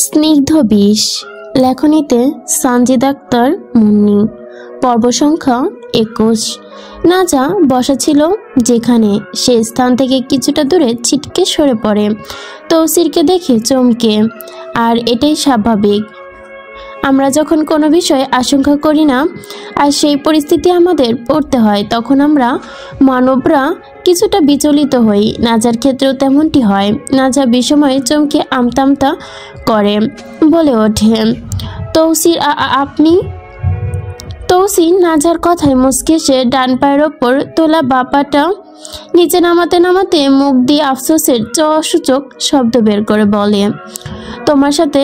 স্নিগ্ধ বিষ, লেখনীতে সানজিদ আক্তার মুন্নি। পর্ব সংখ্যা 21। নাজা বসা ছিল যেখানে, সে স্থান থেকে কিছুটা দূরে ছিটকে সরে পড়ে তৌসিরকে দেখে চমকে। আর এটাই স্বাভাবিক, আমরা যখন কোনো বিষয়ে আশঙ্কা করি না আর সেই পরিস্থিতি আমাদের পড়তে হয়, তখন আমরা মানবরা কিছুটা বিচলিত হই। নাজার ক্ষেত্রেও তেমনটি হয়। নাজা বিষময়ে চমকে আমতা করে বলে ওঠে, তৌসির আপনি? তৌসির নাজার কথায় মুচকে সে ডান পায়ের ওপর তোলা বাপাটা নিচে নামাতে নামাতে মুখ দিয়ে আফসোসের সূচক শব্দ বের করে বলে, তোমার সাথে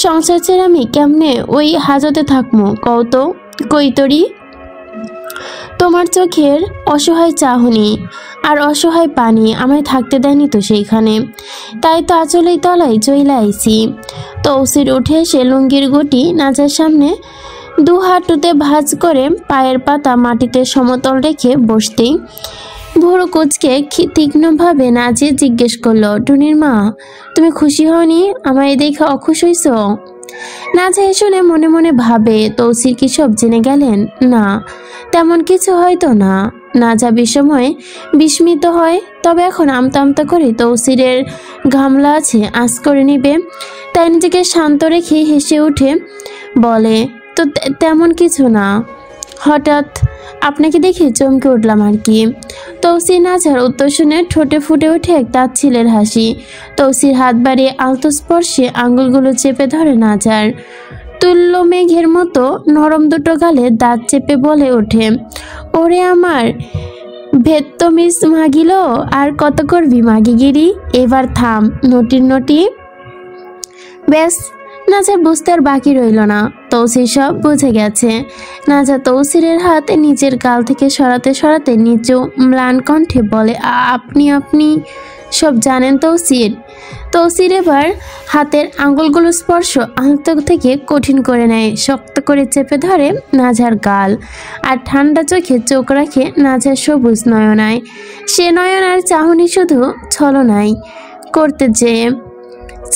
সংসার ছেড়ে আমি কেমনে ওই হাজতে থাকবো কও তো কৈতরি? তোমার চোখের অসহায় চাহনি আর অসহায় পানি আমায় থাকতে দেয়নি তো সেইখানে, তাই তো আঁচলেই তলায় চইলা আইছি। তৌসির উঠে এসে লুঙ্গির গুটি নাজার সামনে দু হাঁটুতে ভাঁজ করে পায়ের পাতা মাটিতে সমতল রেখে বসতেই ভুরু কুচকে তীক্ষ্ণভাবে নাজিয়ে জিজ্ঞেস করলো, টুনির মা, তুমি খুশি হওনি? আমায় দেখে অখুশ হইছ? নাজা শুনে মনে মনে ভাবে, তৌসির কি সব জেনে গেলেন? না, তেমন কিছু হয়তো না। নাজা বিষময়ে বিস্মিত হয়, তবে এখন আমতা করে তৌসিরের গামলা আছে আঁচ করে নিবে, তাই নিজেকে শান্ত রেখে হেসে উঠে বলে, তো তেমন কিছু না, হঠাৎ আপনাকে দেখে চমকে উঠলাম আর কি। তৌসির নাজার উত্তর শুনে ঠোঁটে ফুটে ওঠে এক তাচ্ছিলের হাসি। তৌসির হাত বাড়িয়ে আলতো স্পর্শে আঙ্গুলগুলো চেপে ধরে নাজার তুল্য মেঘের মতো নরম দুটো গালে দাঁত চেপে বলে ওঠে, ওরে আমার ভেত্তমিস মাগিল, আর কত করবি মাগিগিরি, এবার থাম নটি। ব্যাস, নাজার বুঝতে আর বাকি রইল না, তৌসির সব বুঝে গেছে। নাজা তৌসিরের হাত নিচের গাল থেকে সরাতে সরাতে নিচু ম্লান কণ্ঠে বলে, আপনি সব জানেন তৌসির? তৌসির এবার হাতের আঙ্গুলগুলো স্পর্শ আলতো থেকে কঠিন করে নেয়, শক্ত করে চেপে ধরে নাজার গাল আর ঠান্ডা চোখে চোখ রাখে নাজার সবুজ নয়নায়। সে নয়নার চাহনি শুধু ছলনাই করতে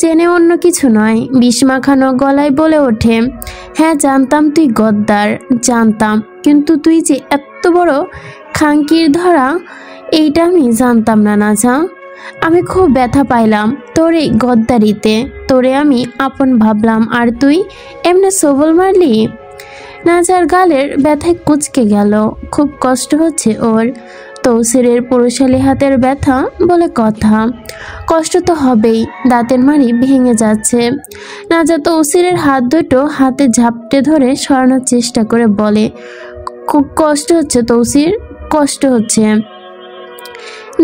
চেনে, অন্য কিছু নয়। বিষ মাখানো গলায় বলে ওঠে, হ্যাঁ জানতাম তুই গদ্দার, জানতাম, কিন্তু তুই যে এত বড় খাঙ্কির ধরা এইটা আমি জানতাম না নাজা। আমি খুব ব্যথা পাইলাম তোর এই গদ্দারিতে, তোরে আমি আপন ভাবলাম আর তুই এমনি সবল মারলি। নাজার গালের ব্যথায় কুচকে গেল, খুব কষ্ট হচ্ছে ওর। তৌসিরের পুরুষালী হাতের ব্যথা বলে কথা, কষ্ট তো হবেই, দাঁতের মাড়ি ভেঙে যাচ্ছে। নাজা তৌসিরের হাত দুটো হাতে ঝাপটে ধরে সরানোর চেষ্টা করে বলে, খুব কষ্ট হচ্ছে তৌসির, কষ্ট হচ্ছে।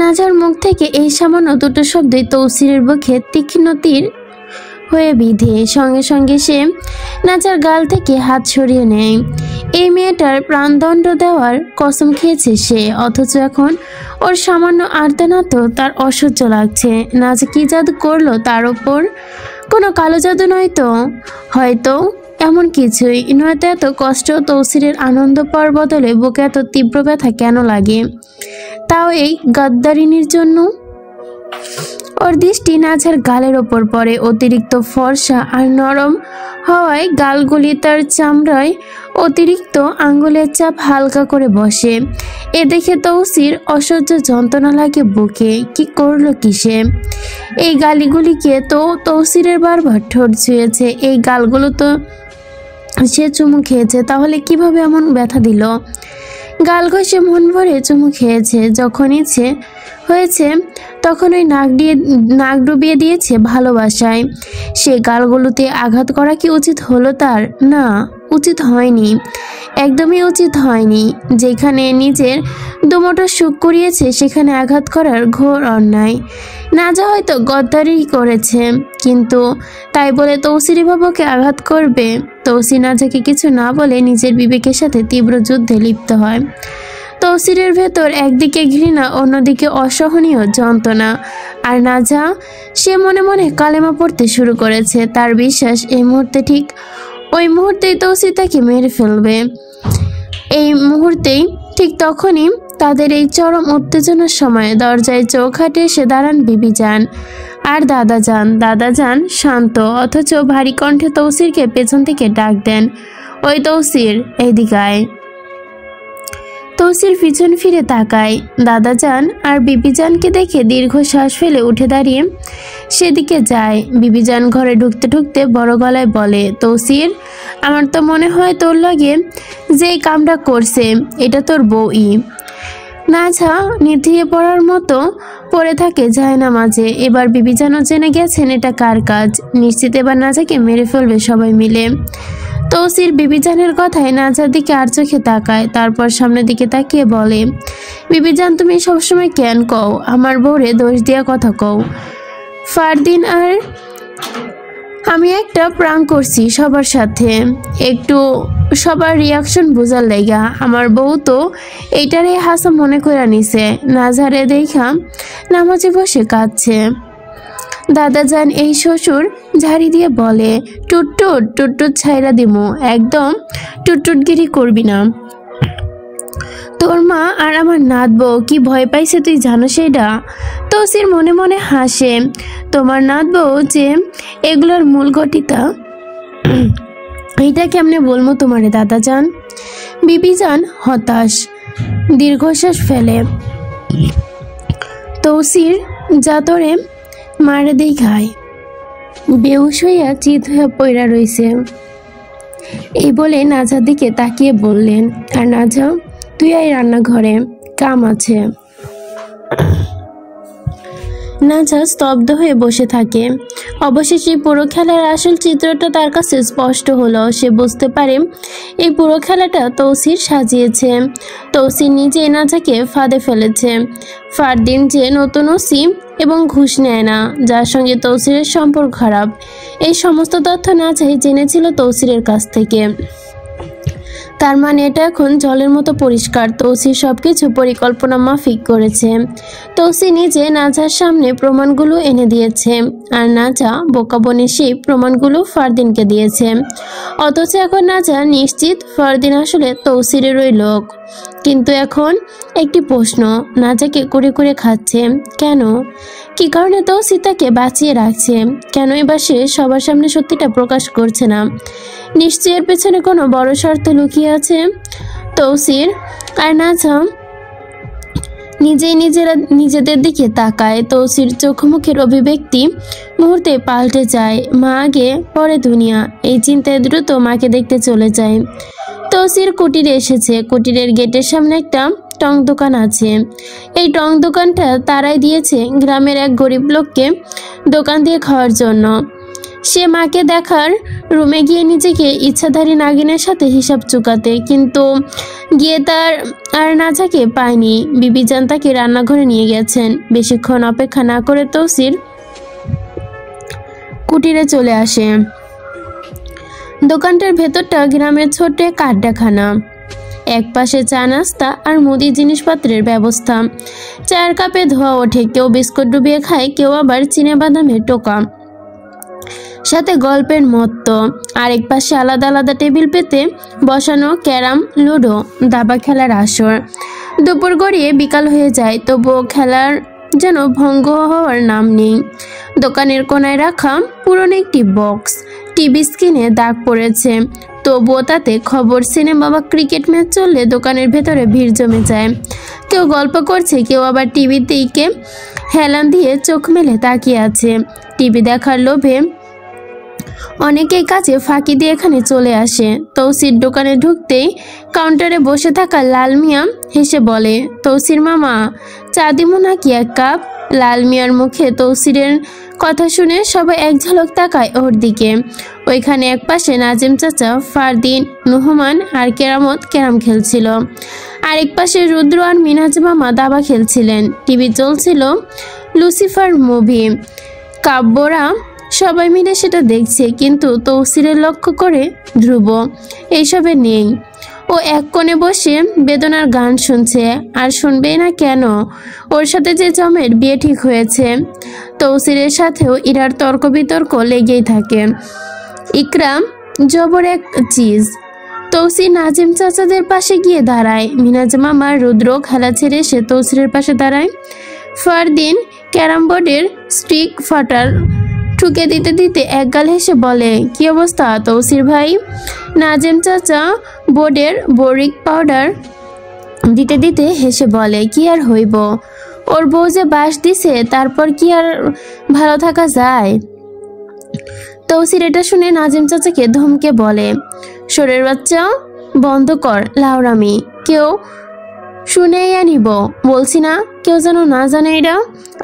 নাজার মুখ থেকে এই সামান্য দুটো শব্দই তৌসিরের বুকে তীক্ষ্ণ তীর হয়ে বিধে। সঙ্গে সঙ্গে সে নাজার গাল থেকে হাত সরিয়ে নেয়। এই মেয়েটার প্রাণদণ্ড দেওয়ার কসম খেয়েছে সে, অথচ এখন ওর সামান্য আর্তনাদ তার অসহ্য লাগছে। নাজা কি জাদু করলো তার ওপর? কোনো কালো জাদু নয় তো? হয়তো এমন কিছুই, নয়তো এত কষ্ট তৌসিরের আনন্দ পাওয়ার বদলে বুকে এত তীব্র ব্যথা কেন লাগে, তাও এই গাদ্দারিনীর জন্য? ওর দৃষ্টি নাজার গালের ওপর পড়ে। অতিরিক্ত ফর্সা আর নরম হওয়ায় গালগুলি তার চামড়ায় অতিরিক্ত আঙ্গুলের চাপ হালকা করে বসে। এ দেখে তৌসির অসহ্য যন্ত্রণা লাগে বুকে। কি করলো কি সে? এই গালিগুলিকে তো তৌসিরের বারবার ঠোঁট ছুঁয়েছে, এই গালগুলো তো সে চুমু খেয়েছে, তাহলে কিভাবে এমন ব্যথা দিল? গাল ঘষে মন ভরে চুমু খেয়েছে, যখন ইচ্ছে হয়েছে তখন ওই নাক ডুবিয়ে দিয়েছে ভালোবাসায়। সে গালগুলোতে আঘাত করা কি উচিত হলো তার? না, উচিত হয়নি, একদমই উচিত হয়নি। যেখানে নিজের দুমোটো সুখ করিয়েছে সেখানে আঘাত করার ঘোর অন্যায়। নাজা হয়তো গদ্দারি করেছে, কিন্তু তাই বলে তৌসির বাবুকে আঘাত করবে? তৌসির নাজাকে কিছু না বলে নিজের বিবেকের সাথে তীব্র যুদ্ধে লিপ্ত হয়। তৌসিরের ভেতর একদিকে ঘৃণা, অন্যদিকে অসহনীয় যন্ত্রণা। আর নাজা, সে মনে মনে কালেমা পড়তে শুরু করেছে। তার বিশ্বাস এই মুহূর্তে, ঠিক ওই মুহূর্তেই তৌসির তাকে মেরে ফেলবে। এই মুহূর্তেই, ঠিক তখনই তাদের এই চরম উত্তেজনার সময় দরজায় চৌখাটে এসে দাঁড়ান বিবিজান আর দাদাজান শান্ত অথচ ভারী কণ্ঠে তৌসিরকে পেছন থেকে ডাক দেন, ওই তৌসির, এইদিকে আয়। তৌসির পিছন ফিরে তাকায়। দাদাজান আর বিবিজানকে দেখে দীর্ঘশ্বাস ফেলে উঠে দাঁড়িয়ে সেদিকে যায়। বিবিজান ঘরে ঢুকতে ঢুকতে বড় গলায় বলে, তৌসির, আমার তো মনে হয় তোর লাগে যে কামটা করছে এটা তোর বউই। নাঝা নিধিয়ে পড়ার মতো পড়ে থাকে জায়নামাজে। এবার বিবিজানও জেনে গেছেন এটা কার কাজ। নিশ্চিত এবার নাজাকে মেরে ফেলবে সবাই মিলে। তৌসির বিবিজানের কথায় নাজার দিকে আর চোখে তাকায়, তারপর সামনের দিকে তাকিয়ে বলে, বিবিজান, তুমি সবসময় কেন কও আমার বউরে দোষ দিয়া কথা কও? ফারদিন আর আমি একটা প্রাণ করছি সবার সাথে, একটু সবার রিয়াকশন বোঝার লাইগা। আমার বউ তো এইটারে হাসা মনে করে নিছে। নাজারে দেখা নামাজে বসে কাঁদছে। দাদাজান এই শ্বশুর ঝাড়ি দিয়ে বলে, টুটটুট ছাইরা দিমু, একদম টুটটুটগিরি করবি না। তোর মা আর আমার নাত বউ কি ভয় পাইছে তুই জানো সেটা? তৌসির মনে মনে হাসে। তোমার নাত বউ যে এগুলোর মূল ঘটিতা এইটা কেমনে বলবো তোমারে দাদাজান? বিবিজান হতাশ, দীর্ঘশ্বাস ফেলে। তৌসির জাতরে মারে দেই খায়, বেহুশ হইয়া চিত হইয়া পইরা রইছে। এই বলে নাজার দিকে তাকিয়ে বললেন, আর নাজা, তুই আয় রান্নাঘরে, কাম আছে। নাজা স্তব্ধ হয়ে বসে থাকে। অবশেষে পুরো খেলার আসল চিত্রটা তার কাছে স্পষ্ট হলো। সে বুঝতে পারে এই পুরো খেলাটা তৌসির সাজিয়েছে। তৌসির নিজে নাজাকে ফাঁদে ফেলেছে। ফারদিন যে নতুন ওসি এবং ঘুষ নেয় না, যার সঙ্গে তৌসিরের সম্পর্ক খারাপ, এই সমস্ত তথ্য নাজাই জেনেছিল তৌসিরের কাছ থেকে। তার মানে এটা এখন জলের মতো পরিষ্কার। তৌসির সবকিছু পরিকল্পনা মাফিক করেছে। তৌসির নিজে নাজার সামনে প্রমাণগুলো এনে দিয়েছে, আর নাজা বোকা বনে সেই প্রমাণগুলো ফারদিনকে দিয়েছে। অথচ এখন নাজা নিশ্চিত ফারদিন আসলে তৌসিরেরই লোক। কিন্তু এখন একটি প্রশ্ন, নাজাকে করে করে খাচ্ছে কেন? কি কারণে তৌসির তাকে বাঁচিয়ে রাখছে? কেন এবার সে সবার সামনে সত্যিটা প্রকাশ করছে না? নিশ্চয়ের পেছনে কোনো বড় স্বার্থ লুকিয়ে আছে। তৌসির আর নাজা নিজেদের দিকে তাকায়। তৌসির চোখ মুখের অভিব্যক্তি মুহূর্তে পাল্টে যায়। মা আগে পরে দুনিয়া, এই চিন্তায় দ্রুত মাকে দেখতে চলে যায়। তৌসির কুটিরে এসেছে। কুটিরের গেটের সামনে একটা টং দোকান আছে। এই টং দোকানটা তারাই দিয়েছে গ্রামের এক গরিব লোককে দোকান দিয়ে খাওয়ার জন্য। সে মাকে দেখার রুমে গিয়ে নিজেকে ইচ্ছাধারী নাগিনের সাথে হিসাব চুকাতে, কিন্তু গিয়ে তার আর নাজাকে পায়নি। বিবিজান তাকে রান্নাঘরে নিয়ে গেছেন। বেশিক্ষণ অপেক্ষা না করে তৌসির কুটিরে চলে আসে। দোকানটার ভেতরটা গ্রামের ছোট্ট এক আড্ডাখানা। এক পাশে চা নাস্তা আর মুদি জিনিসপত্রের ব্যবস্থা। চায়ের কাপে ধোয়া ওঠে, কেউ বিস্কুট ডুবিয়ে খায়, কেউ আবার চিনে বাদামের টোকা, সাথে গল্পের মত্ত। আরেক পাশে আলাদা আলাদা টেবিল পেতে বসানো ক্যারাম, লুডো, দাবা খেলার আসর। দুপুর গড়িয়ে বিকাল হয়ে যায়, তবুও খেলার যেন ভঙ্গ হওয়ার নাম নেই। দোকানের কোনায় রাখা পুরনো একটি বক্স, টিভি স্ক্রিনে দাগ পড়েছে, তবুও তাতে খবর, সিনেমা বা ক্রিকেট ম্যাচ চললে দোকানের ভেতরে ভিড় জমে যায়। কেউ গল্প করছে, কেউ আবার টিভির দিকে হেলান দিয়ে চোখ মেলে তাকিয়ে আছে। টিভি দেখার লোভে অনেকেই কাছে ফাঁকি দিয়ে এখানে চলে আসে। তৌসির দোকানে ঢুকতেই কাউন্টারে বসে থাকা লাল মিয়া হেসে বলে, তৌসির মামা, চা দিমু নাকি এক কাপ? লাল মিয়ার মুখে তৌসিরের কথা শুনে সবাই এক ঝলক তাকায় ওর দিকে। ওইখানে এক পাশে নাজিম চাচা, ফারদিন, নুহমান আর কেরামত ক্যারাম খেলছিল। আরেক পাশে রুদ্র আর মিনাজ মামা দাবা খেলছিলেন। টিভি চলছিল লুসিফার মুভি। কাব্যরা সবাই মিলে সেটা দেখছে, কিন্তু তৌসিরের লক্ষ্য করে ধ্রুব এইসবে নেই। ও এক কোণে বসে বেদনার গান শুনছে। আর শুনবেই না কেন? ওর সাথে যে জমের বিয়ে ঠিক হয়েছে। তৌসিরের সাথেও ইরার তর্ক বিতর্ক লেগেই থাকে। ইকরাম জবর এক চিজ, তৌসির নাজিম চাচাদের পাশে গিয়ে দাঁড়ায়। মিনাজ মামা রুদ্র খেলা ছেড়ে এসে তৌসিরের পাশে দাঁড়ায়। ফারদিন ক্যারাম বোর্ডের স্টিক ফাটার ঠুকে দিতে দিতে একগাল হেসে বলে, কি অবস্থা তৌসির ভাই? নাজিম চাচা বোর্ডের বোরিক পাউডার দিতে দিতে হেসে বলে, কি আর হইব, ওর বউ যে বাস দিছে, তারপর কি আর ভালো থাকা যায়? তৌসির এটা শুনে নাজিম চাচাকে ধমকে বলে, শোরের বাচ্চা, বন্ধ কর লাউরামি, কেউ শুনেই আনিব বলছি না, কেউ যেন না জানে এটা।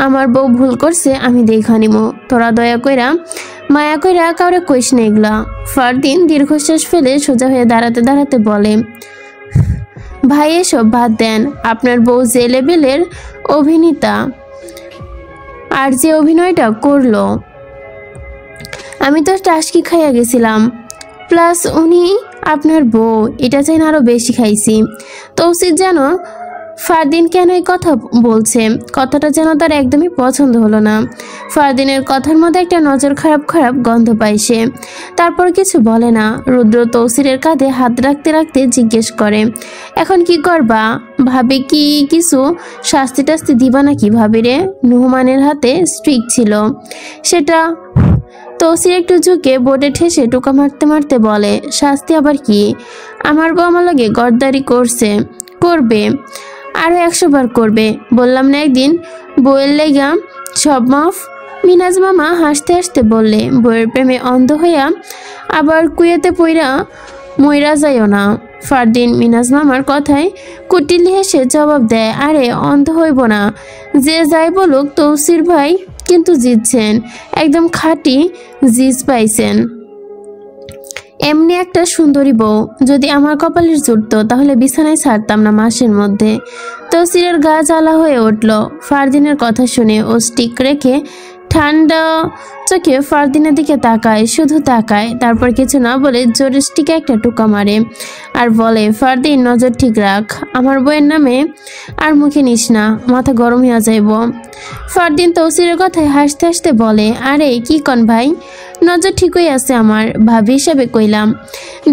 আমার বউ ভুল করছে, আমি দেখা নিব, তোরা দয়া কইরা মায়া কইরা কাউরে কইস না এগুলা। ফারদিন দীর্ঘশ্বাস ফেলে সোজা হয়ে দাঁড়াতে দাঁড়াতে বলে, ভাই এসব বাদ দেন, আপনার বউ যে লেভেলের অভিনেতা আর যে অভিনয়টা করলো, আমি তো টাসকি খাইয়া গেছিলাম, প্লাস উনি আপনার বউ, এটা চাই না আরো বেশি খাইছি। তৌসির যেন ফারদিন কেন এই কথা বলছে, কথাটা যেন তার একদমই পছন্দ হলো না। ফারদিনের কথার মধ্যে একটা নজর খারাপ খারাপ গন্ধ পায় সে, তারপর কিছু বলে না। রুদ্র তৌসিরের কাঁধে হাত রাখতে রাখতে জিজ্ঞেস করে, এখন কি করবা ভাবি? কি কিছু শাস্তি টাস্তি দিবা নাকি ভাবি রে? নুহমানের হাতে স্ট্রিক ছিল সেটা। তৌসির একটু ঝুঁকে বোর্ডে ঠেসে টোকা মারতে মারতে বলে, শাস্তি আবার কি? আমার বউ আমার লগে গদ্দারি করবে, আরো 100 বার করবে, বললাম না একদিন বউয়ের লেগা সব মাফ। মিনাজ মামা হাসতে হাসতে বললে, বউয়ের প্রেমে অন্ধ হইয়া আবার কুয়েতে পইরা মইরা যাইও না। ফারদিন মিনাজ মামার কথায় কুটিলি হেসে জবাব দেয়, আরে অন্ধ হইব না, যে যাই বলুক তৌসির ভাই কিন্তু জিতছেন, একদম খাঁটি জিজ পাইছেন। এমনি একটা সুন্দরী বউ যদি আমার কপালের জুটতো, তাহলে বিছানায় ছাড়তাম না মাসের মধ্যে। তৌসিরের গা জ্বালা হয়ে উঠল ফারদিনের কথা শুনে। ও স্টিক রেখে ঠান্ডা চোখে ফারদিনের দিকে তাকায়, শুধু তাকায়, তারপর কিছু না বলে জোরে স্টিকে একটা টোকা মারে আর বলে, ফারদিন নজর ঠিক রাখ, আমার বইয়ের নামে আর মুখে নিস না, মাথা গরম হয়ে যাইব। ফারদিন তৌসিরের কথায় হাসতে হাসতে বলে, আরে কি কন ভাই, নজর ঠিকই আছে, আমার ভাবি হিসাবে কইলাম,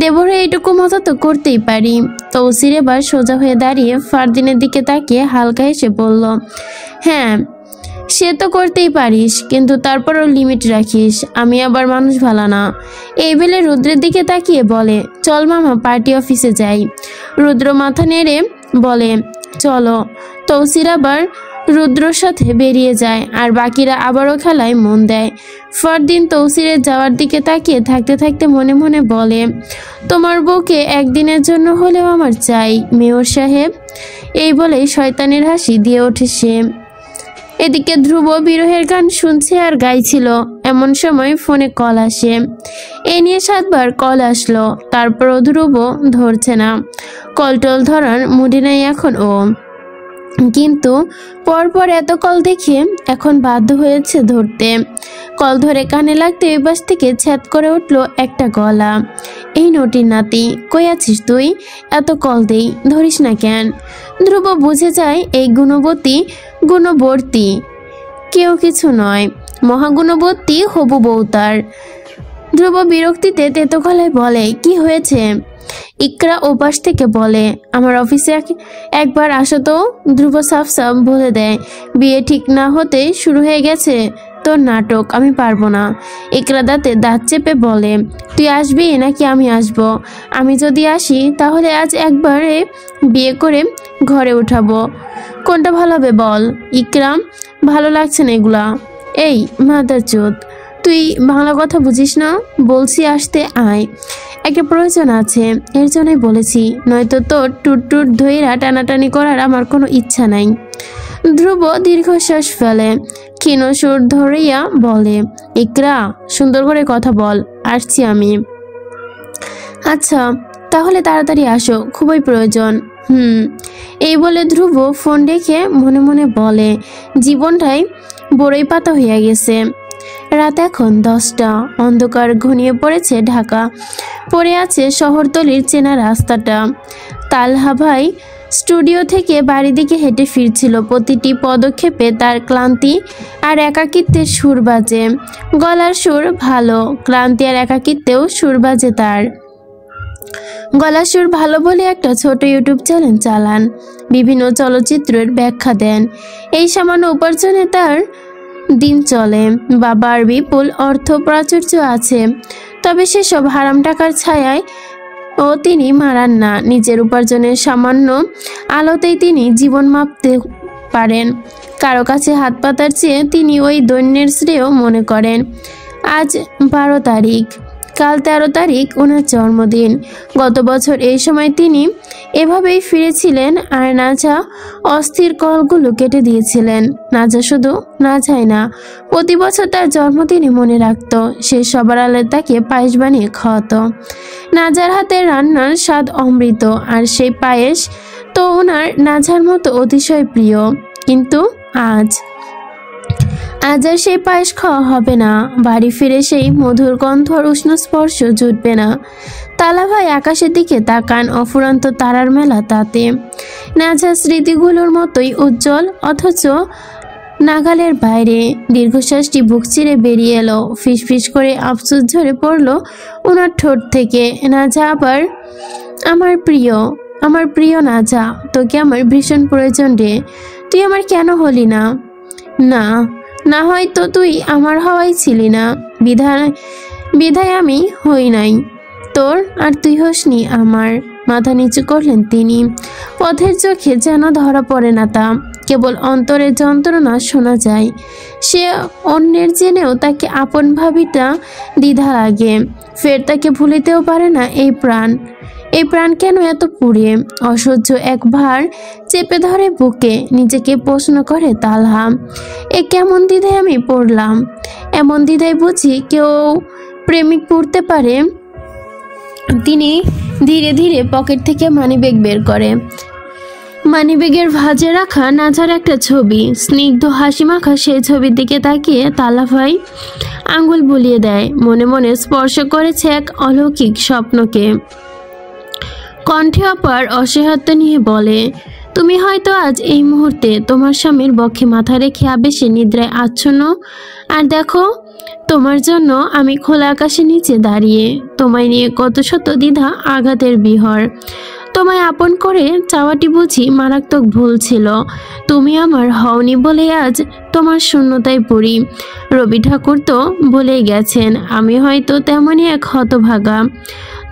দেবরে এইটুকু মতো তো করতেই পারি। তৌসির এবার সোজা হয়ে দাঁড়িয়ে ফারদিনের দিকে তাকিয়ে হালকা হেসে বলল, হ্যাঁ সে তো করতেই পারিস, কিন্তু তারপরও লিমিট রাখিস, আমি আবার মানুষ ভালো না। এই বেলে রুদ্রের দিকে তাকিয়ে বলে, চল মামা পার্টি অফিসে যাই। রুদ্র মাথা নেড়ে বলে, চলো। তৌসির আবার রুদ্রর সাথে বেরিয়ে যায় আর বাকিরা আবারও খেলায় মন দেয়। ফারদিন তৌসিরের যাওয়ার দিকে তাকিয়ে থাকতে থাকতে মনে মনে বলে, তোমার বউকে একদিনের জন্য হলেও আমার চাই মেয়র সাহেব। এই বলেই শয়তানের হাসি দিয়ে ওঠে সে। এদিকে ধ্রুব বিরহের গান শুনছে আর গাইছিল। এমন সময় ফোনে কল আসে। এ নিয়ে 7 বার কল আসলো, তারপরও ধ্রুব ধরছে না। কলটল ধরার মুডে নেই এখন ও, কিন্তু পরপর এত কল দেখে এখন বাধ্য হয়েছে ধরতে। কল ধরে কানে লাগতে ওই পাশ থেকে ছ্যাদ করে উঠল একটা গলা, এই নটির নাতি, কই আছিস তুই? এত কল দেই, ধরিস না কেন? ধ্রুব বুঝে যায় এই গুণবর্তী কেউ কিছু নয়, মহাগুণবর্তী হবু বউ তার। ধ্রুব বিরক্তিতে তেতো গলায় বলে, কি হয়েছে? ইকরা ওপাশ থেকে বলে, আমার অফিসে একবার আসো তো। ধ্রুব সাফ সাফ বলে দেয়, বিয়ে ঠিক না হতে শুরু হয়ে গেছে তোর নাটক, আমি পারবো না। ইকরা দাঁতে দাঁত চেপে বলে, তুই আসবি নাকি আমি আসবো? আমি যদি আসি তাহলে আজ একবারে বিয়ে করে ঘরে উঠাবো, কোনটা ভালো হবে বল? ইকরাম, ভালো লাগছে না এগুলা। এই মাদারচোদ, তুই বাংলা কথা বুঝিস না? বলছি আসতে আয়, একটা প্রয়োজন আছে, এর জন্যই বলেছি, নয়তো তোর টুট ধইরা টানাটানি করার আমার কোনো ইচ্ছা নাই। ধ্রুব দীর্ঘশ্বাস ফেলে, ক্ষীণ সুর ধরিয়া বলে, ইকরা সুন্দর করে কথা বল, আসছি আমি। আচ্ছা তাহলে তাড়াতাড়ি আসো, খুবই প্রয়োজন। এই বলে ধ্রুব ফোন রেখে মনে মনে বলে, জীবনটাই বড়ই পাতা হইয়া গেছে। রাত এখন 10টা, অন্ধকার ঘনিয়ে পড়েছে ঢাকা, পড়ে আছে শহরতলির চেনা রাস্তাটা। তালহা ভাই স্টুডিও থেকে বাড়ি দিকে হেঁটে ফিরছিল। প্রতিটি পদক্ষেপে তার ক্লান্তি আর একাকিত্বের সুর বাজে। গলার সুর ভালো, ক্লান্তি আর একাকিত্বেও সুর বাজে তার। গলার সুর ভালো বলে একটা ছোট ইউটিউব চ্যানেল চালান, বিভিন্ন চলচ্চিত্রের ব্যাখ্যা দেন। এই সামান্য উপার্জনে তার দিন চলে। বাবার বিপুল অর্থ প্রাচুর্য আছে, তবে সেসব হারাম টাকার ছায়ায় তিনি মারান না। নিজের উপার্জনের সামান্য আলোতেই তিনি জীবন মাপতে পারেন। কারো কাছে হাত পাতার চেয়ে তিনি ওই দৈন্যের শ্রেয় মনে করেন। আজ 12 তারিখ, কাল 13 তারিখ ওনার জন্মদিন। গত বছর এই সময় তিনি এভাবেই ফিরেছিলেন, আর নাজা অস্থির কলগুলো কেটে দিয়েছিলেন। নাজা শুধু নাজাই না, প্রতি বছর তার জন্মদিনে মনে রাখত। সে সবার আলে তাকে পায়েস বানিয়ে খাওয়াতো। নাজার হাতের রান্নার স্বাদ অমৃত, আর সেই পায়েস তো ওনার নাজার মতো অতিশয় প্রিয়। কিন্তু আজ আর সেই পায়েস খাওয়া হবে না। বাড়ি ফিরে সেই মধুর গন্ধ আর উষ্ণ স্পর্শ জুটবে না। তালা ভাই আকাশের দিকে তাকান, অফুরন্ত তারার মেলা তাতে। নাজা স্মৃতিগুলোর মতোই উজ্জ্বল, অথচ নাগালের বাইরে। দীর্ঘশ্বাসটি বুক চিরে বেরিয়ে এলো। ফিসফিস করে আফসোস ঝরে পড়লো ওনার ঠোঁট থেকে। নাজা আবার, আমার প্রিয় নাজা, তোকে আমার ভীষণ প্রয়োজন রে। তুই আমার কেন হলি না? না হয়তো তুই আমার হওয়াই ছিলি না, বিধায় আমি হই নাই তোর, আর তুই হসনি আমার। মাথা নিচু করলেন তিনি। পথের চোখে যেন ধরা পড়ে না তা, কেবল অন্তরের যন্ত্রণা শোনা যায়। সে অন্যের জেনেও তাকে আপন ভাবিটা দ্বিধা লাগে। ফের তাকে ভুলিতেও পারে না এই প্রাণ কেন এত পুড়ে? অসহ্য এক ভার চেপে ধরে বুকে। নিজেকে প্রশ্ন করে তালহা, এ কেমন দ্বিধায় আমি পড়লাম? এমন দ্বিধায় বুঝি কেউ প্রেমিক পড়তে পারে? তিনি ধীরে ধীরে পকেট থেকে মানিব্যাগ বের করে। মানিব্যাগের ভাঁজে রাখা নাজার একটা ছবি। স্নিগ্ধ হাসি মাখা সেই ছবির দিকে তাকিয়ে তালা ভাই আঙ্গুল বুলিয়ে দেয়। মনে মনে স্পর্শ করেছে এক অলৌকিক স্বপ্নকে। কণ্ঠে অপার অসহায়ত্ব নিয়ে বলে, তুমি হয়তো আজ এই মুহূর্তে তোমার স্বামীর বক্ষে মাথা রেখে আবেশে নিদ্রায় আচ্ছন্ন। আর দেখো, তোমার জন্য আমি খোলা আকাশের নিচে দাঁড়িয়ে। তোমায় নিয়ে কত শত দ্বিধা আঘাতের বিহর। তোমায় আপন করে চাওয়াটি বুঝি মারাত্মক ভুল ছিল। তুমি আমার হওনি বলে আজ তোমার শূন্যতায় পড়ি। রবি ঠাকুর তো বলেই গেছেন, আমি হয়তো তেমনই এক হতভাগা।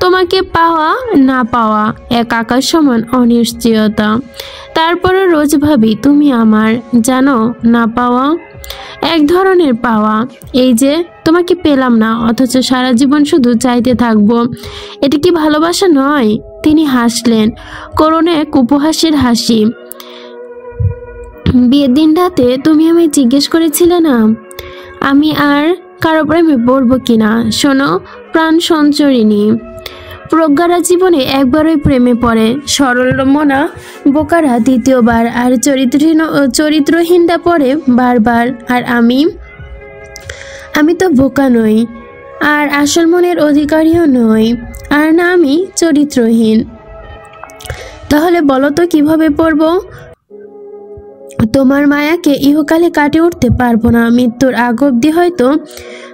তোমাকে পাওয়া না পাওয়া এক আকাশ সমান অনিশ্চয়তা। তারপরে রোজ ভাবি তুমি আমার, জানো, না পাওয়া এক ধরনের পাওয়া। এই যে তোমাকে পেলাম না, অথচ সারা জীবন শুধু চাইতে থাকবো। এটা কি ভালোবাসা নয়? তিনি হাসলেন, করুণ এক উপহাসের হাসি। বিয়ের দিন রাতে তুমি আমায় জিজ্ঞেস করেছিলে না আমি আর কারো প্রেমে পড়বো কিনা? শোনো প্রাণ সঞ্চরিণী, প্রজ্ঞারা জীবনে একবারই প্রেমে পড়ে, সরল মনা বোকারা দ্বিতীয়বার, আর চরিত্রহীনটা পড়ে বারবার। আর আমি তো বোকা নই, আর আসল মনের অধিকারীও নই, আর না আমি চরিত্রহীন। তাহলে বলো তো কিভাবে পড়বো? তোমার মায়াকে ইহকালে কাটে উঠতে পারবো না। মৃত্যুর আগ অব্দি হয়তো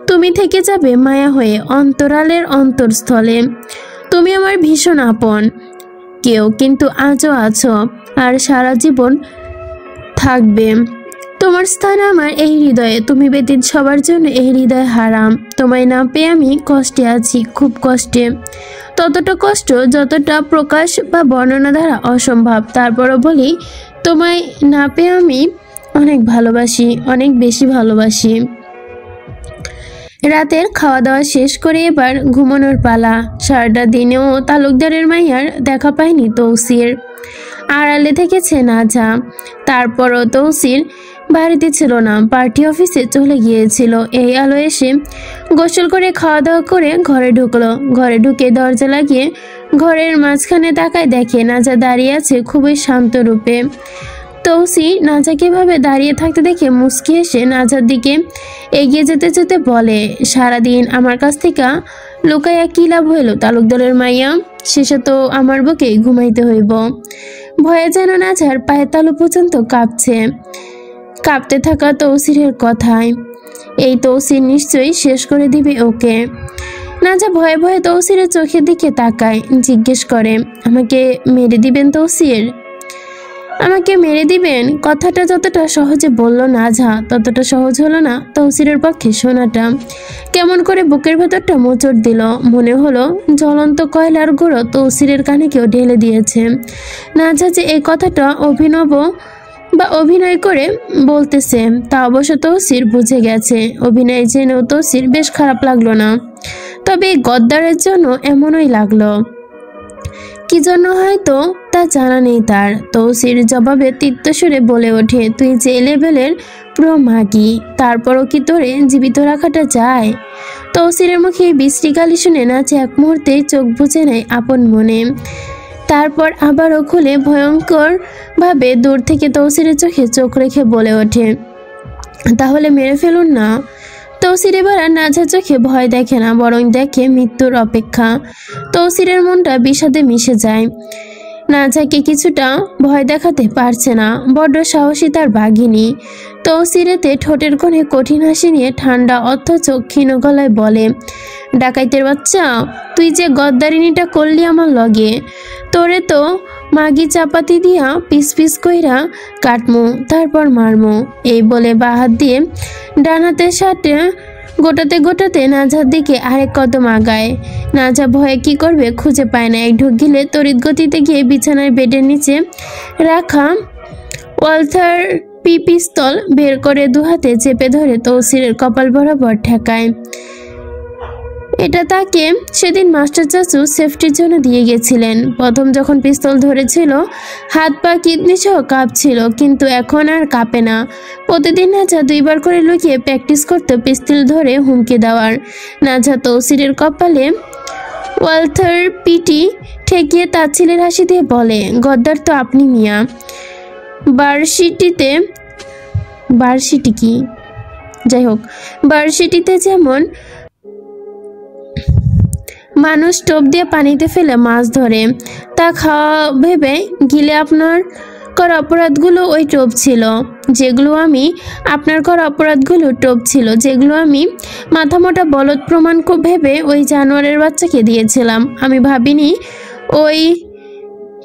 তুমি থেকে যাবে মায়া হয়ে অন্তরালের অন্তরস্থলে। তুমি আমার ভীষণ আপন কেউ, কিন্তু আজও আছো, আর সারা জীবন থাকবে। তোমার স্থান আমার এই হৃদয়ে। তুমি ব্যতীত সবার জন্য এই হৃদয় হারাম। তোমায় না পেয়ে আমি কষ্টে আছি, খুব কষ্টে। ততটা কষ্ট যতটা প্রকাশ বা বর্ণনা দ্বারা অসম্ভব। তারপরও বলি, তোমায় না পেয়ে আমি অনেক ভালোবাসি, অনেক বেশি ভালোবাসি। রাতের খাওয়া দাওয়া শেষ করে এবার ঘুমানোর পালা। সারাটা দিনেও তালুকদারের মাইয়ার দেখা পায়নি তৌসির। আড়ালে থেকেছে নাজা। তারপরও তৌসির বাড়িতে ছিল না, পার্টি অফিসে চলে গিয়েছিল। এই আলো এসে গোসল করে খাওয়া দাওয়া করে ঘরে ঢুকলো। ঘরে ঢুকে দরজা লাগিয়ে ঘরের মাঝখানে তাকায়, দেখে নাজা দাঁড়িয়ে আছে খুবই শান্ত রূপে। তৌসি নাজাকে ভাবে দাঁড়িয়ে থাকতে দেখে মুচকি এসে নাজার দিকে এগিয়ে যেতে যেতে বলে, সারাদিন আমার কাছ থেকে লুকাইয়া কি লাভ হইল তালুকদারের মাইয়া? শেষে তো আমার বুকে ঘুমাইতে হইব। ভয়ে যেন নাজার পায়ের তালু পর্যন্ত কাঁপতে থাকা তৌসিরের কথায়। এই তৌসির নিশ্চয়ই শেষ করে দিবে ওকে। নাজা ভয়ে ভয়ে তৌসিরের চোখের দিকে তাকায়, জিজ্ঞেস করে, আমাকে মেরে দিবেন তৌসির? আমাকে মেরে দিবেন কথাটা যতটা সহজে বলল নাজা, ততটা সহজ হলো না তৌসিরের পক্ষে শোনাটা। কেমন করে বুকের ভেতরটা মোচড় দিল, মনে হলো জ্বলন্ত কয়লার গুঁড়ো তৌসিরের কানে কেউ ঢেলে দিয়েছে। নাজা যে এই কথাটা অভিনয় করে বলতেছে তা অবশ্য তৌসির বুঝে গেছে। অভিনয় জেনেও তৌসির বেশ খারাপ লাগলো না, তবে এই গদ্দারের জন্য এমনই লাগলো। কি জন্য হয়তো তা জানা নেই তার। তৌসির জবাবে তিক্তস্বরে বলে ওঠে, তুই যে লেভেলের প্রো মাগি, তারপরও কি তোরে জীবিত রাখাটা যায়? তৌসিরের মুখে বিশ্রী গালি শুনে নাচে এক মুহূর্তেই চোখ বুজে নেয় আপন মনে। তারপর আবারও খুলে ভয়ঙ্কর ভাবে দূর থেকে তৌসিরের চোখে চোখ রেখে বলে ওঠে, তাহলে মেরে ফেলুন না। তৌসির এবার আর নাজার চোখে ভয় দেখে না, বরং দেখে মৃত্যুর অপেক্ষা। তৌসিরের মনটা বিষাদে মিশে যায়। নাজাকে কিছুটা ভয় দেখাতে পারছে না, বড্ড সাহসী তার বাঘিনী। তৌসিরেতে ঠোঁটের কোণে কঠিন হাসি নিয়ে ঠান্ডা অথচ ক্ষীণ গলায় বলে, ডাকাইতের বাচ্চা, তুই যে গদ্দারিনীটা করলি আমার লগে, তোরে তো মাগি চাপাতি দিয়া পিস পিস কইরা কাটমু, তারপর মারমু। এই বলে বাঁ হাত দিয়ে ডান হাতের সাথে গোটাতে গোটাতে নাজার দিকে আরেক কদম আগায়। নাজা ভয়ে কি করবে খুঁজে পায় না। এক ঢুক গিলে তড়িৎ গতিতে গিয়ে বিছানার বেডের নিচে রাখা ওয়ালথার পিস্তল বের করে দুহাতে চেপে ধরে তৌসিরের কপাল বরাবর ঠেকায়। এটা তাকে সেদিন মাস্টার চাচু সেফটির জন্য দিয়ে গেছিলেন। প্রথম যখন পিস্তল ধরেছিল হাত পা কিডনি সহ কাঁপছিল, কিন্তু এখন আর কাঁপে না। প্রতিদিন নাজা 2 বার করে লুকিয়ে প্র্যাকটিস করতে পিস্তল ধরে হুমকি দেওয়ার। নাজা তৌসিরের কপালে ওয়ালথার পিটি ঠেকিয়ে তাচ্ছিলের হাসি দিয়ে বলে, গদ্দার তো আপনি মিয়া। ভার্সিটিতে যেমন মানুষ টোপ দিয়ে পানিতে ফেলে মাছ ধরে, তা খাওয়া ভেবে গিলে আপনার করা অপরাধগুলো ওই টোপ ছিল, যেগুলো আমি মাথা মোটা বলদ প্রমাণ ভেবে ওই জানোয়ারের বাচ্চাকে দিয়েছিলাম। আমি ভাবিনি ওই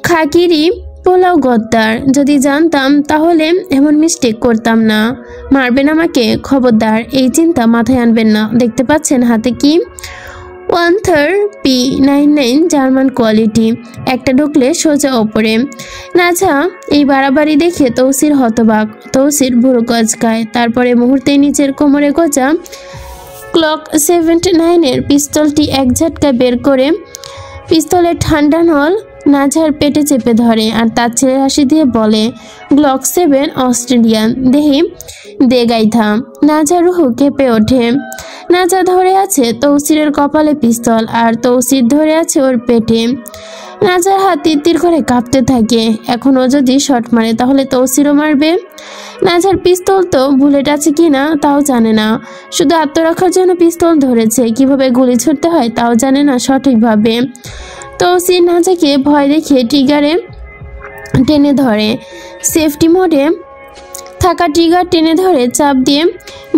খাকিরি পোলাও গদ্দার। যদি জানতাম তাহলে এমন মিস্টেক করতাম না। মারবেন আমাকে? খবরদার এই চিন্তা মাথায় আনবেন না। দেখতে পাচ্ছেন হাতে কি? Walther P99 German quality. একটা ঢুকলে সোজা ওপরে। নাজা এই বাড়াবাড়ি দেখে তৌসির হতবাক। তৌসির ভুরু গজকায়, তারপরে মুহূর্তে নিচের কোমরে গোজা ক্লক 79-এর পিস্তলটি এক ঝটকা বের করে পিস্তলের ঠান্ডা নল নাজার পেটে চেপে ধরে আর তার ছেলের হাসি দিয়ে বলে, গ্লক 7 অস্ট্রেলিয়ান, দেহি দেগাইথা। নাজা রুহু কেঁপে ওঠে। নাজা ধরে আছে তৌসিরের কপালে পিস্তল, আর তৌসির ধরে আছে ওর পেটে। নাজার হাত তিরতির করে কাঁপতে থাকে। এখন ও যদি শট মারে তাহলে তৌসিরও মারবে। নাজার পিস্তল তো বুলেট আছে কিনা তাও জানে না, শুধু আত্মরক্ষার জন্য পিস্তল ধরেছে। কিভাবে গুলি ছুটতে হয় তাও জানে না সঠিকভাবে। তৌসির নাজাকে ভয় দেখিয়ে ট্রিগারে টেনে ধরে। সেফটি মোডে থাকা ট্রিগার টেনে ধরে চাপ দিয়ে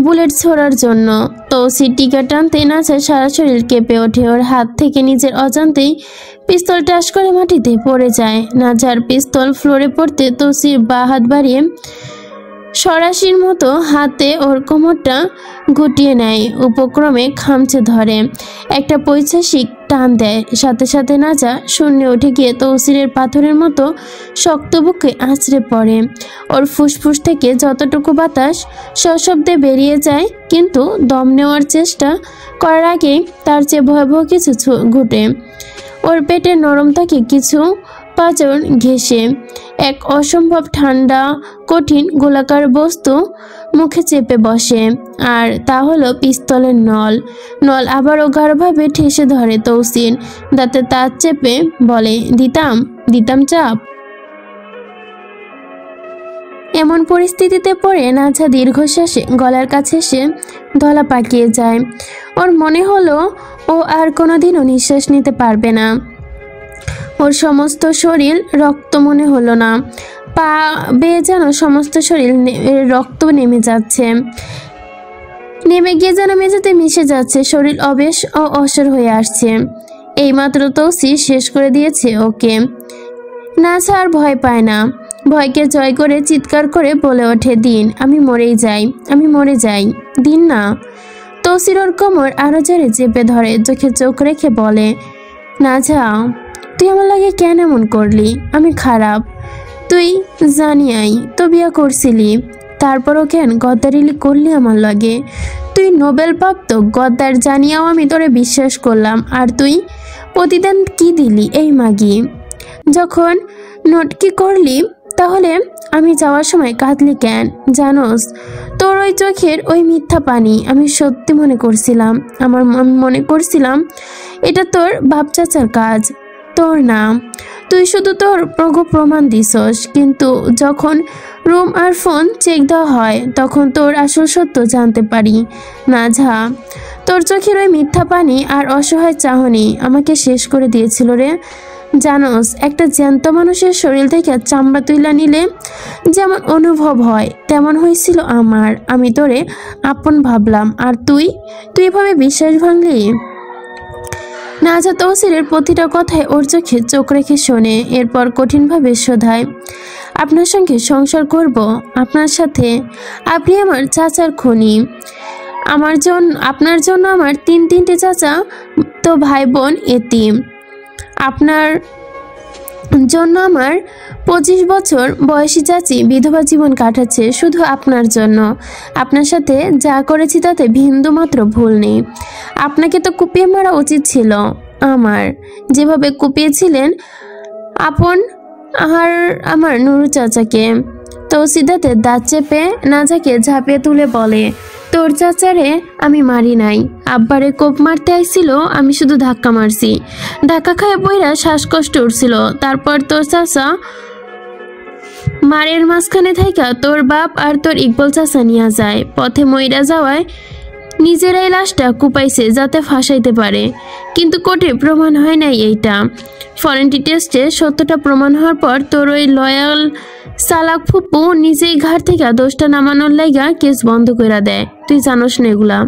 বুলেট ছোড়ার জন্য। তৌসির ট্রিগার টানতে নাজার সারা শরীর কেঁপে ওঠে। ওর হাত থেকে নিজের অজান্তেই পিস্তল টাস করে মাটিতে পড়ে যায়। নাজার পিস্তল ফ্লোরে পড়তে তৌসির বাঁ হাত বাড়িয়ে সরাসির মতো হাতে ওর কোমরটা গুটিয়ে নেয়, উপক্রমে খামচে ধরে। একটা পৈশাসিক টান দেয়, সাথে সাথে নাজা শূন্যে উঠে গিয়ে তৌসিরের পাথরের মতো শক্ত বুকে আঁচড়ে পড়ে। ওর ফুসফুস থেকে যতটুকু বাতাস সশব্দে বেরিয়ে যায়, কিন্তু দম নেওয়ার চেষ্টা করার আগেই তার চেয়ে ভয়াবহ কিছু ঘটে। ওর পেটে নরম থাকে কিছু পাঁচন ঘেঁষে এক অসম্ভব ঠান্ডা কঠিন গোলাকার বস্তু মুখে চেপে বসে, আর তা হলো পিস্তলের নল। আবারও গাঢ়ভাবে ঠেসে ধরে তৌসির, দাঁতে তার চেপে বলে, দিতাম চাপ। এমন পরিস্থিতিতে পড়ে নাজা দীর্ঘশ্বাসে গলার কাছে এসে গলা পাকিয়ে যায়। ওর মনে হলো ও আর কোনোদিনও নিঃশ্বাস নিতে পারবে না। ওর সমস্ত শরীর রক্ত মনে হলো না, পা বেয়ে যেন সমস্ত শরীর রক্ত নেমে যাচ্ছে। নেমে গিয়ে যেন মেঝেতে মিশে যাচ্ছে, শরীর অবেশ ও অসর হয়ে আসছে। এইমাত্র তৌসির শেষ করে দিয়েছে ওকে। নাজা আর ভয় পায় না, ভয়কে জয় করে চিৎকার করে বলে ওঠে, দিন, আমি মরেই যাই, আমি মরে যাই, দিন না। তৌসির ওর কোমর আরো জোরে চেপে ধরে, চোখে চোখ রেখে বলে, নাজা, তুই আমার লাগে কেন এমন করলি? আমি খারাপ, তুই জানিয়াই তো বিয়া করছিলি, তারপরও কেন গদ্দারি করলি আমার লাগে? তুই নোবেল প্রাপ্ত গদ্দার জানিয়াও আমি তোরে বিশ্বাস করলাম, আর তুই প্রতিদান কি দিলি? এই মাগি, যখন নোটকি করলি তাহলে আমি যাওয়ার সময় কাঁদলি কেন জানোস? তোর ওই চোখের ওই মিথ্যা পানি আমি সত্যি মনে করছিলাম, আমি মনে করছিলাম এটা তোর বাপ চাচার কাজ, তোর নাম। তুই শুধু তোর প্রমাণ দিছস, কিন্তু যখন রুম আর ফোন চেক দেওয়া হয় তখন তোর আসল সত্য জানতে পারি। নাজা, তোর চোখের ওই মিথ্যা পানি আর অসহায় চাহনি আমাকে শেষ করে দিয়েছিল রে। জানোস, একটা জ্যান্ত মানুষের শরীর থেকে চামড়া তুইলা নিলে যেমন অনুভব হয় তেমন হয়েছিল আমার। আমি তোরে আপন ভাবলাম, আর তুই এভাবে বিশ্বাস ভাঙলি? নাজা তৌসিরের প্রতিটা কথায় ওর চোখে চোখ রেখে শোনে, এরপর কঠিনভাবে শোধায়, আপনার সঙ্গে সংসার করব? আপনার সাথে? আপনি আমার চাচার খুনি, আপনার জন্য আমার তিনটে চাচা তো ভাই বোন এতিম, আপনার জন্য আমার 25 বছর বয়সী চাচি বিধবা জীবন কাটাচ্ছে, শুধু আপনার জন্য। আপনার সাথে যা করেছি তাতে বিন্দুমাত্র ভুল নেই। আপনাকে তো কুপিয়ে মারা উচিত ছিল, আমার যেভাবে কুপিয়েছিলেন আপন আর আমার নুরু চাচাকে। তৌসিদাতে দাঁত চেপে নাজাকে ঝাঁপিয়ে তুলে বলে, তোর চাচারে আমি মারি নাই, আব্বারে কোপ মারতে আইছিল, আমি শুধু ধাক্কা মারছি। ধাক্কা খায় বইরা শ্বাসকষ্ট উঠছিল, তারপর তোর চাচা মারের মাঝখানে থাইকা তোর বাপ আর তোর ইকবল চাচা নিয়ে যায়। পথে মইরা যাওয়ায় নিজেরাই লাশটা কুপাইছে যাতে ফাঁসাইতে পারে, কিন্তু কোর্টে প্রমাণ হয় নাই এইটা। ফরেনসিক টেস্টে সত্যটা প্রমাণ হওয়ার পর তোর ওই লয়াল সালাক ফুপু নিজেই ঘাট থেকে দোষটা নামানোর লাইগা কেস বন্ধ করে দেয়। তুই জানোস না এগুলা?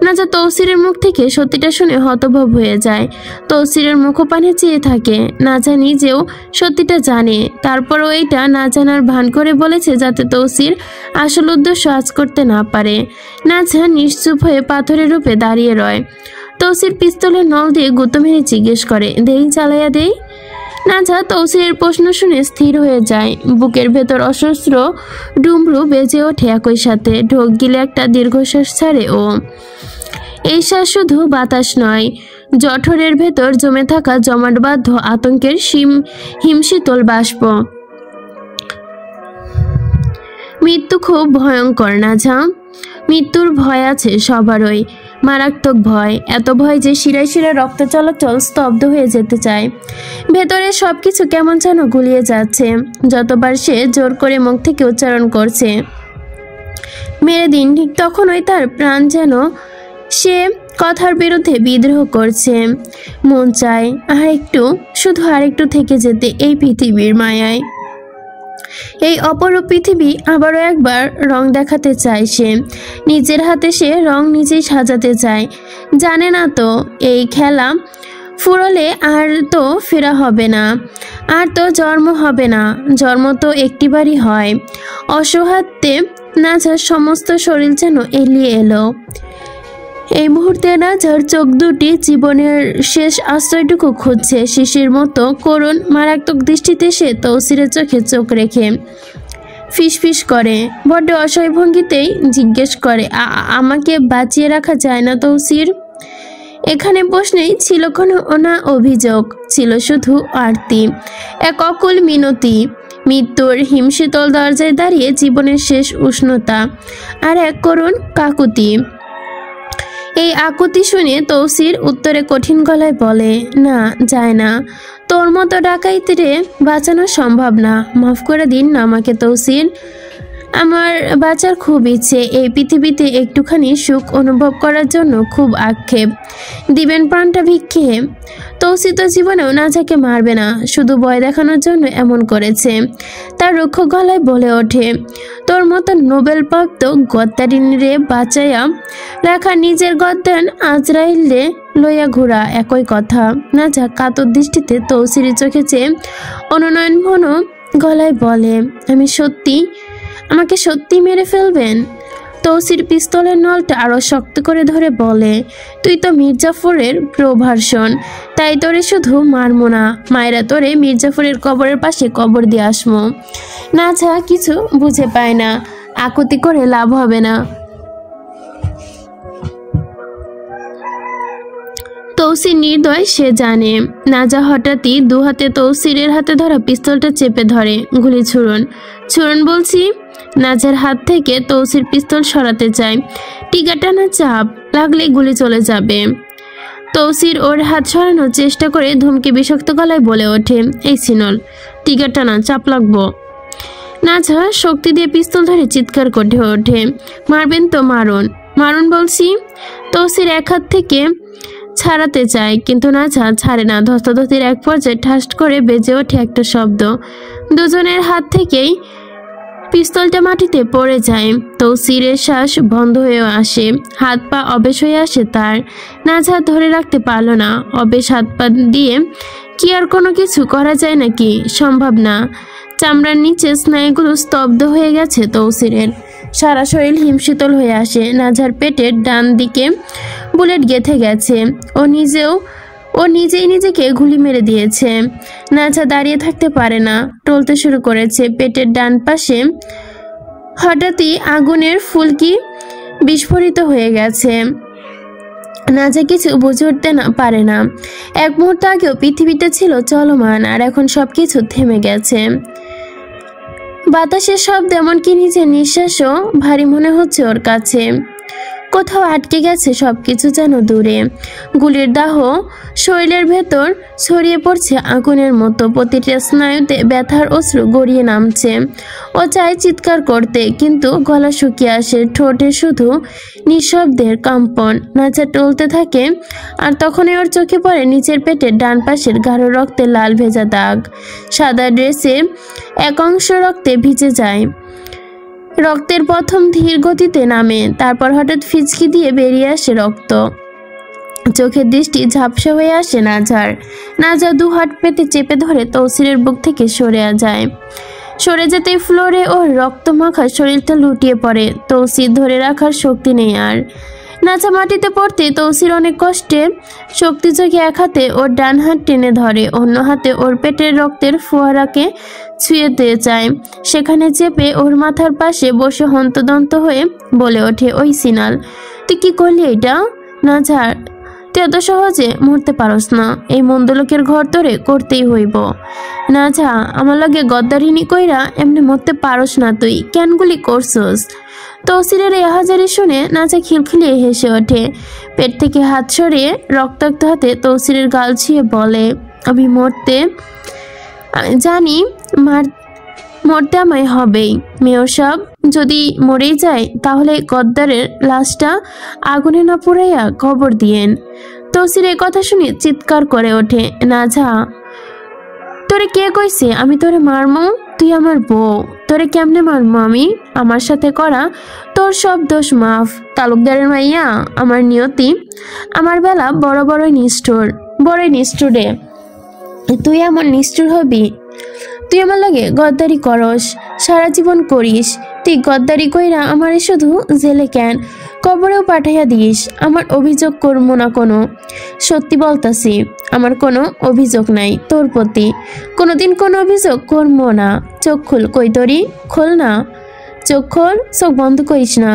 নাজা তৌসিরের মুখ থেকে সত্যিটা শুনে হতভম্ব হয়ে যায়। তৌসিরের মুখপানে চেয়ে থাকে। নাজা নিজেও সত্যিটা জানে, তারপরও এইটা না জানার ভান করে বলেছে যাতে তৌসির আসল উদ্দেশ্য আজ করতে না পারে। নাজা নিশ্চুপ হয়ে পাথরের রূপে দাঁড়িয়ে রয়। তৌসির পিস্তলের নল দিয়ে গুঁতো মেরে জিজ্ঞেস করে, দেই চালাইয়া দেই? নাজা তৌসিরের প্রশ্ন শুনে স্থির হয়ে যায়। বুকের ভেতর অসহস্র ডুমরু বেজে ওঠে, একই সাথে ঢোক গিলে একটা দীর্ঘশ্বাস ছাড়ে ও। এই শ্বাস শুধু বাতাস নয়, জঠরের ভেতর জমে থাকা জমাটবাধ্য আতঙ্কের হিমশীতল বাষ্প। মৃত্যু খুব ভয়ঙ্কর নাজা, মৃত্যুর ভয় আছে সবারই, মারাত্মক ভয়, এত ভয় যে শিরায় শিরায় রক্ত চলাচল স্তব্ধ হয়ে যেতে চায়। ভেতরে সবকিছু কেমন যেন গুলিয়ে যাচ্ছে যতবার সে জোর করে মুখ থেকে উচ্চারণ করছে মেরে দিন, ঠিক তখনই তার প্রাণ যেন সে কথার বিরুদ্ধে বিদ্রোহ করছে। মন চায় আরেকটু, শুধু আরেকটু থেকে যেতে এই পৃথিবীর মায়ায়। এই অপরূপ পৃথিবী আবারও একবার রং দেখাতে চায় সে, নিজের হাতে সে রং নিজেই সাজাতে চায়। জানে না তো এই খেলা ফুরলে আর তো ফেরা হবে না, আর তো জন্ম হবে না, জন্ম তো একটিবারই হয়। অসহায়ত্বে নাজার সমস্ত শরীর যেন এলিয়ে এলো। এই মুহূর্তে নাজার চোখ দুটি জীবনের শেষ আশ্রয়টুকু খুঁজছে। শিশির মতো করুণ মারাত্মক দৃষ্টিতে সে তৌসিরের চোখে চোখ রেখে ফিসফিস করে, বড্ড অসহায় ভঙ্গিতেই জিজ্ঞেস করে, আমাকে বাঁচিয়ে রাখা যায় না তৌসির? এখানে প্রশ্নেই ছিল কোনো না অভিযোগ, ছিল শুধু আরতি, এক অকুল মিনতি। মৃত্যুর হিমশীতল দরজায় দাঁড়িয়ে জীবনের শেষ উষ্ণতা আর এক করুণ কাকুতি। এই আকুতি শুনে তৌসির উত্তরে কঠিন গলায় বলে, না, যায় না, তোর মতো ডাকাইতে বাঁচানো সম্ভব না, মাফ করে দিন না আমাকে তৌসির। আমার বাঁচার খুব ইচ্ছে, এই পৃথিবীতে একটুখানি সুখ অনুভব করার জন্য খুব আক্ষেপ দিবেন প্রাণটা ভিক্ষে। তৌসি তো জীবনেও নাজাকে মারবে না, শুধু ভয় দেখানোর জন্য এমন করেছে। তার রুক্ষ গলায় বলে ওঠে, তোর মতো নোবেল প্রাপ্ত গদ্দারিনীরে বাঁচাইয়া রাখা নিজের গদ্দান আজরাইলে লইয়া ঘোরা একই কথা। নাজা কাতর দৃষ্টিতে তৌসির চোখে চেয়ে অনুনয়ন ঘন গলায় বলে, আমাকে সত্যি মেরে ফেলবেন? তৌসির পিস্তলের নলটা আরো শক্ত করে ধরে বলে, তুই তো মির্জাফরের প্রভার্সন, তাই তোরে শুধু মারমো না, মায়েরা তোরে মির্জাফরের কবরের পাশে কবর দিয়ে আসমো। নাজা কিছু বুঝে পায় না, আকুতি করে লাভ হবে না। তৌসির নির্দয় সে জানে। নাজা হঠাৎই দু হাতে তৌসিরের হাতে ধরা পিস্তলটা চেপে ধরে। গুলি ছুড়ুন বলছি। নাজার হাত থেকে তৌসির পিস্তল সরাতে চায়। টিকা টানা চাপ, লাগলে গুলি চলে যাবে। তৌসির ওর হাত সরানোর চেষ্টা করে ধমকে বিষাক্ত গলায় বলে ওঠে, এই সিনল, টিকা টানা, চাপ লাগবো। নাজা শক্তি দিয়ে পিস্তল ধরে চিৎকার করে ওঠে, মারবেন তো মারুন বলছি। তৌসির এক হাত থেকে ছাড়াতে চায়, কিন্তু নাজা ছাড়ে না। ধস্তাধস্তির এক পর্যায়ে ঠাস করে বেজে ওঠে একটা শব্দ। দুজনের হাত থেকেই পিস্তলটা মাটিতে পড়ে যায়। তৌসিরের শ্বাস বন্ধ হয়ে আসে, হাত পা অবেশ হয়ে আসে তার। নাজা ধরে রাখতে পারল না। অবেশ হাত পা দিয়ে কি আর কোনো কিছু করা যায় নাকি? সম্ভব না। চামড়ার নিচে স্নায়ুগুলো স্তব্ধ হয়ে গেছে তৌসিরের। সারা শরীর হিমশীতল হয়ে আসে। নাজার পেটের ডান দিকে বুলেট গেঁথে গেছে। ও নিজেই নিজেকে গুলি মেরে দিয়েছে। নাজা দাঁড়িয়ে থাকতে পারে না, টলতে শুরু করেছে। পেটের ডান পাশে হঠাৎই আগুনের ফুলকি বিস্ফোরিত হয়ে গেছে। নাজা কিছু বুঝে উঠতে পারে না। এক মুহূর্ত আগেও পৃথিবীটা ছিল চলমান, আর এখন সবকিছু থেমে গেছে। বাতাসের শব্দ, এমনকি নিজের নিঃশ্বাসও ভারী মনে হচ্ছে ওর কাছে। কোথাও আটকে গেছে সবকিছু যেন দূরে। গুলির দাহ শরীরের ভেতর ছড়িয়ে পড়ছে আগুনের মতো। প্রতিটা স্নায়ুতে ব্যথার অশ্রু গড়িয়ে নামছে। ও চায় চিৎকার করতে, কিন্তু গলা শুকিয়ে আসে। ঠোঁটে শুধু নিঃশব্দের কম্পন। নাচা টলতে থাকে, আর তখনই ওর চোখে পড়ে নিচের পেটের ডান পাশের গাঢ় রক্তে লাল ভেজা দাগ। সাদা ড্রেসে এক অংশ রক্তে ভিজে যায়। রক্তের প্রথম ধীর গতিতে নামে, তারপর হঠাৎ ফিচকি দিয়ে বেরিয়ে আসে রক্ত। চোখের দৃষ্টি ঝাপসা হয়ে আসে নাজার। নাজা দু হাত পেতে চেপে ধরে তৌসিরের বুক থেকে সরে যেতেই ফ্লোরে ওর রক্ত মাখা শরীরটা লুটিয়ে পড়ে। তৌসির ধরে রাখার শক্তি নেই আর। নাজা মাটিতে পড়তে তৌসির অনেক কষ্টে শক্তি চোখে এক হাতে ওর ডান হাত টেনে ধরে, অন্য হাতে ওর পেটের রক্তের ফোয়ারাকে ছুঁয়ে দিয়ে চায়। সেখানে চেপে ওর মাথার পাশে বসে হন্তদন্ত হয়ে বলে ওঠে, ওই সিনাল, তুই কি করলি এটা? নাজা, তুই এত সহজে মরতে পারস না। এই মন্দ লোকের ঘর তোরে করতেই হইব। নাজা, আমার লগে গদ্দারিনী কইরা এমনি মরতে পারস না তুই, কেন গুলি করছস? তৌসিরের এই হাজারি শুনে নাজা খিলখিলিয়ে হেসে ওঠে। পেট থেকে হাত সরিয়ে রক্তাক্ত হাতে তৌসিরের গাল ছুঁয়ে বলে, আমি জানি মরতে আমায় হবেই। মেয়র সাহেব, যদি মরেই যায় তাহলে গদ্দারের লাশটা আগুনে না পুড়াইয়া কবর দিয়েন। তৌসির এই কথা শুনে চিৎকার করে ওঠে, নাজা, তোরে কে কইছে আমি তোরে মারমু? তুই আমার বউ, তোরে কেমনে মারমু আমি? আমার সাথে করা তোর সব দোষ মাফ। তালুকদারের মাইয়া, আমার নিয়তি, আমার বেলা বড়ই নিষ্ঠুরে। তুই এমন নিষ্ঠুর হবি? তুই আমার লাগে গদ্দারি করস, সারা জীবন করিস। তুই গদ্দারি কইরা আমারে শুধু জেলে কেন, কবরেও পাঠাইয়া দিস। আমার অভিযোগ করবো না কোনো, সত্যি বলতাছি, আমার কোনো অভিযোগ নাই তোর প্রতি। কোনোদিন কোনো অভিযোগ করবো না। চোখ খুল, কই তরি, খোল না, চোখ খোল, চোখ বন্ধ করিস না।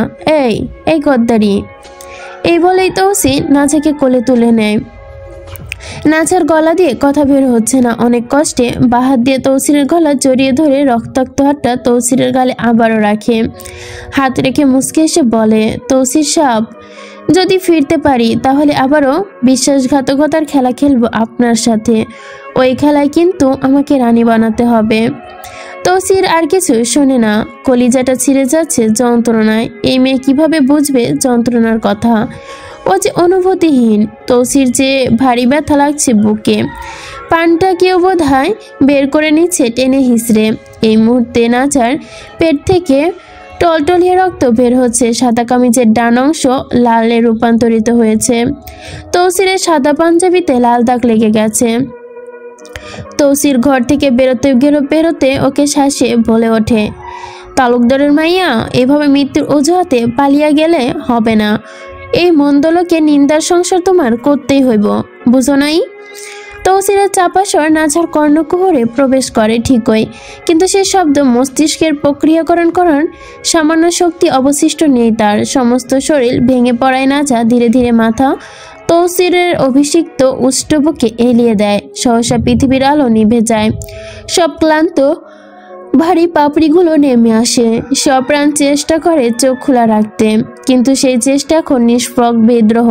এই গদ্দারি। এই বলেই তৌসি নাজাকে কোলে তুলে নেয়। নাজার গলা দিয়ে কথা বের হচ্ছে না। অনেক কষ্টে বাহাত দিয়ে তৌসিরের গলা জড়িয়ে ধরে রক্তাক্ত হাতটা তৌসিরের গালে আবারও রাখে। হাত রেখে মুচকে এসে বলে, তৌসির সাহেব, যদি ফিরতে পারি তাহলে আবারও বিশ্বাসঘাতকতার খেলা খেলবো আপনার সাথে। ওই খেলায় কিন্তু আমাকে রানী বানাতে হবে। তৌসির আর কিছু শোনে না, কলিজাটা ছিঁড়ে যাচ্ছে যন্ত্রণায়। এই মেয়ে কিভাবে বুঝবে যন্ত্রণার কথা? ও যে অনুভূতিহীন। তৌসির যে ভারী ব্যথা লাগছে বুকে, পানটা কেউ বোধহয় বের করে নিচ্ছে টেনে হিসড়ে। এই মুহূর্তে নাজার পেট থেকে টলটলিয়ে রক্ত বের হচ্ছে, সাদা কামিজের ডান অংশ লালে রূপান্তরিত হয়েছে, তৌসিরের সাদা পাঞ্জাবিতে লাল দাগ লেগে গেছে। তৌসির ঘর থেকে বেরোতে ওকে শ্বাসে বলে ওঠে, তালুকদারের মাইয়া, এভাবে মৃত্যুর অজুহাতে পালিয়ে গেলে হবে না। এই মন্দলোকে নিন্দার সংসার তোমার করতেই হইব, বুঝো নাই? তৌসিরের চাপা স্বর নাজার কর্ণকুহরে প্রবেশ করে ঠিকই, কিন্তু সে শব্দ মস্তিষ্কের প্রক্রিয়াকরণ করার সামান্য শক্তি অবশিষ্ট নেই তার। সমস্ত শরীর ভেঙে পড়ায় নাজা ধীরে ধীরে মাথা তৌসিরের অভিষিক্ত উষ্ট্রবুকে এলিয়ে দেয়। সহসা পৃথিবীর আলো নিভে যায়, সব ক্লান্ত ভারী পাপড়িগুলো নেমে আসে। সপ্রাণ চেষ্টা করে চোখ খোলা রাখতে, কিন্তু সেই চেষ্টা এখন নিষ্ফল বিদ্রোহ।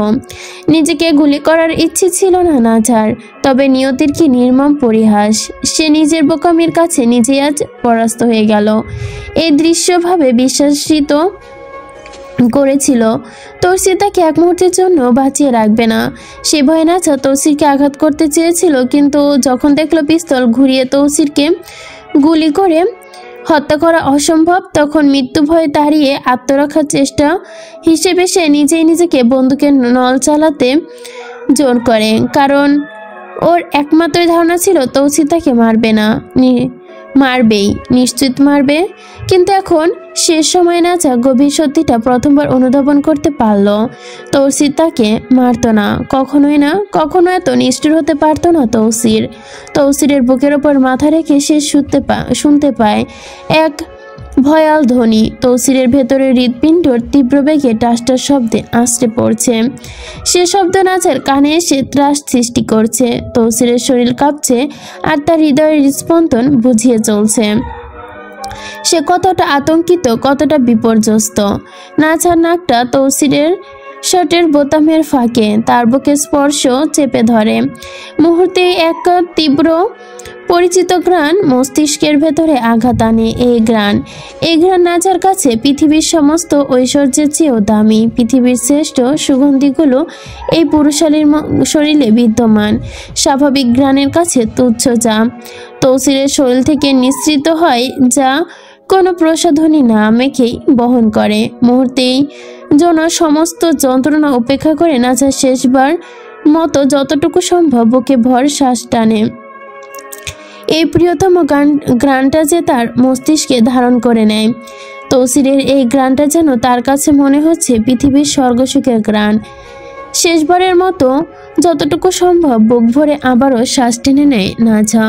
নিজেকে গুলি করার ইচ্ছে ছিল না নাজার, তবে নিয়তির কি নির্মম পরিহাস। সে নিজের বোকামির কাছে নিজেই আজ পরাস্ত হয়ে গেল। এই দৃশ্যভাবে বিশ্বাসিত করেছিল তৌসির তাকে এক মুহূর্তের জন্য বাঁচিয়ে রাখবে না। সে ভয়ে নাজা তৌসিরকে আঘাত করতে চেয়েছিল, কিন্তু যখন দেখলো পিস্তল ঘুরিয়ে তৌসিরকে গুলি করে হত্যা করা অসম্ভব, তখন মৃত্যু ভয় তাড়িয়ে আত্মরক্ষার চেষ্টা হিসেবে সে নিজেই নিজেকে বন্দুকের নল চালাতে জোর করে। কারণ ওর একমাত্র ধারণা ছিল তৌসির তাকে মারবেই, নিশ্চিত মারবে। কিন্তু এখন শেষ সময় নাজা গভীর সত্যিটা প্রথমবার অনুধাবন করতে পারল। তৌসির তাকে মারত না, কখনোই না, কখনো এত নিষ্ঠুর হতে পারত না তৌসির। তৌসিরের বুকের ওপর মাথা রেখে সে শুনতে পায় এক ভয়াল ধ্বনি। তৌসিরের ভেতরে হৃৎপিণ্ডর তীব্র বেগে টাসটাস শব্দে আশ্রে পড়ছে। সে শব্দ নাজার কানে এসে ত্রাস সৃষ্টি করছে। তৌসিরের শরীর কাঁপছে আর তার হৃদয়ের স্পন্দন বুঝিয়ে চলছে। সে কতটা আতঙ্কিত, কতটা বিপর্যস্ত। নাজার নাকটা তৌসিরের শার্টের বোতামের ফাঁকে, তার বুকে স্পর্শ চেপে ধরে। মুহূর্তেই এক তীব্র পরিচিত ঘ্রাণ মস্তিষ্কের ভেতরে আঘাত আনে। এই ঘ্রাণ নাজার কাছে পৃথিবীর সমস্ত ঐশ্বর্যের চেয়েও দামি। পৃথিবীর শ্রেষ্ঠ সুগন্ধিগুলো এই পুরুষালীর শরীরে বিদ্যমান, স্বাভাবিক ঘ্রাণের কাছে তুচ্ছ যা তৌসিরের শরীর থেকে নিঃসৃত হয়, যা কোনো প্রসাধনী না মেখেই বহন করে। মুহূর্তেই জন্য সমস্ত যন্ত্রণা উপেক্ষা করে নাজা শেষবার মতো যতটুকু সম্ভব বুকে ভর শ্বাস টানে। এই প্রিয়তম ঘ্রাণটা যে তার মস্তিষ্কে ধারণ করে নেয়। তৌসিরের এই ঘ্রাণটা যেন তার কাছে মনে হচ্ছে পৃথিবীর স্বর্গসুখের ঘ্রাণ। শেষবারের মতো যতটুকু সম্ভব বুক ভরে আবারও শ্বাস টেনে নেয় নাজা।